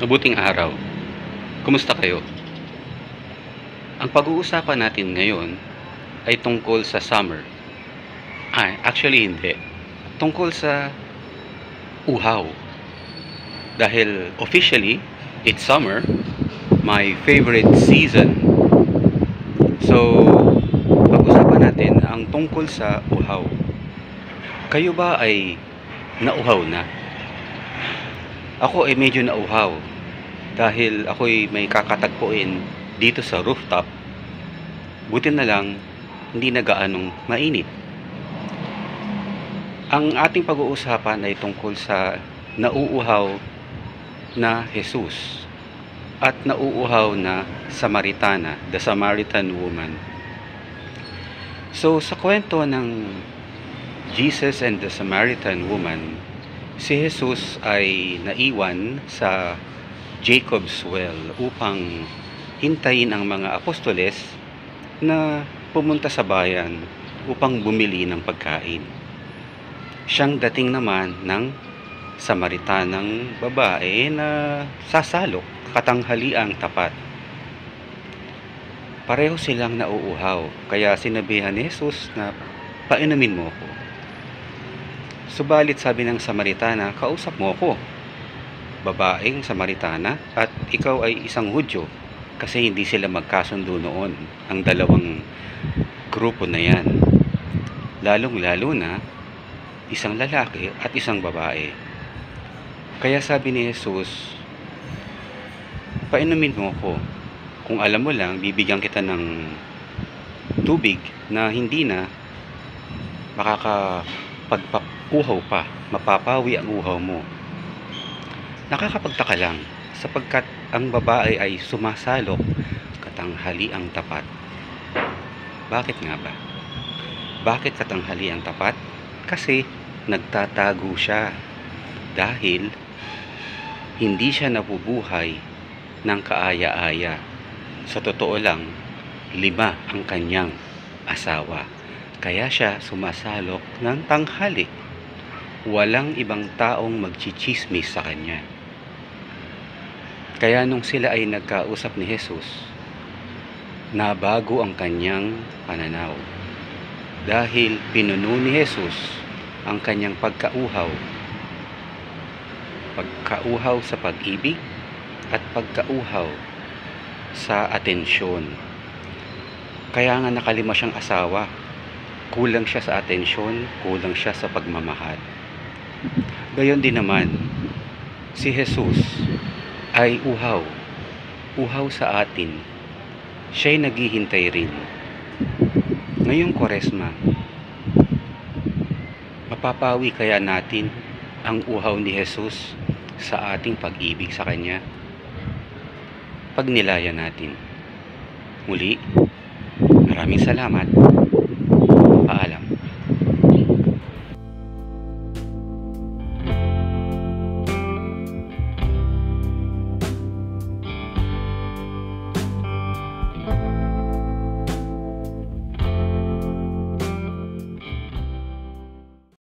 Mabuting araw. Kumusta kayo? Ang pag-uusapan natin ngayon ay tungkol sa summer. Actually hindi. Tungkol sa uhaw. Dahil officially, it's summer, my favorite season. So, pag-usapan natin ang tungkol sa uhaw. Kayo ba ay nauhaw na? Ako ay medyo nauhaw dahil ako'y may kakatagpuin dito sa rooftop. Buti na lang hindi na gaanong mainit. Ang ating pag-uusapan ay tungkol sa nauuhaw na Jesus at nauuhaw na Samaritana, the Samaritan woman. So sa kwento ng Jesus and the Samaritan woman, si Jesus ay naiwan sa Jacob's Well upang hintayin ang mga apostoles na pumunta sa bayan upang bumili ng pagkain. Siyang dating naman ng Samaritanang babae na sasalok katanghaliang tapat. Pareho silang nauuhaw, kaya sinabihan ni Jesus na painumin mo ko. Subalit sabi ng Samaritana, kausap mo ko, babaeng Samaritana, at ikaw ay isang Hudyo, kasi hindi sila magkasundo noon, ang dalawang grupo na yan. Lalong-lalo na, isang lalaki at isang babae. Kaya sabi ni Jesus, painumin mo ko. Kung alam mo lang, bibigyan kita ng tubig na hindi na makakapagpapuhaw pa, mapapawi ang uhaw mo. Nakakapagtaka lang sapagkat ang babae ay sumasalok katanghaliang tapat. Bakit nga ba? Bakit katanghaliang tapat? Kasi nagtatago siya dahil hindi siya nabubuhay ng kaaya-aya. Sa totoo lang, 5 ang kanyang asawa. Kaya siya sumasalok ng tanghali. Walang ibang taong magchichismis sa kanya. Kaya nung sila ay nagkausap ni Jesus, nabago ang kanyang pananaw. Dahil pinuno ni Jesus ang kanyang pagkauhaw. Pagkauhaw sa pag-ibig at pagkauhaw sa atensyon. Kaya nga nakalima siyang asawa. Kulang siya sa atensyon, kulang siya sa pagmamahal. Gayon din naman, si Jesus ay uhaw. Uhaw sa atin. Siya'y naghihintay rin. Ngayong Kwaresma, mapapawi kaya natin ang uhaw ni Jesus sa ating pag-ibig sa Kanya? Pagnilaya natin. Muli, maraming salamat. Paalam.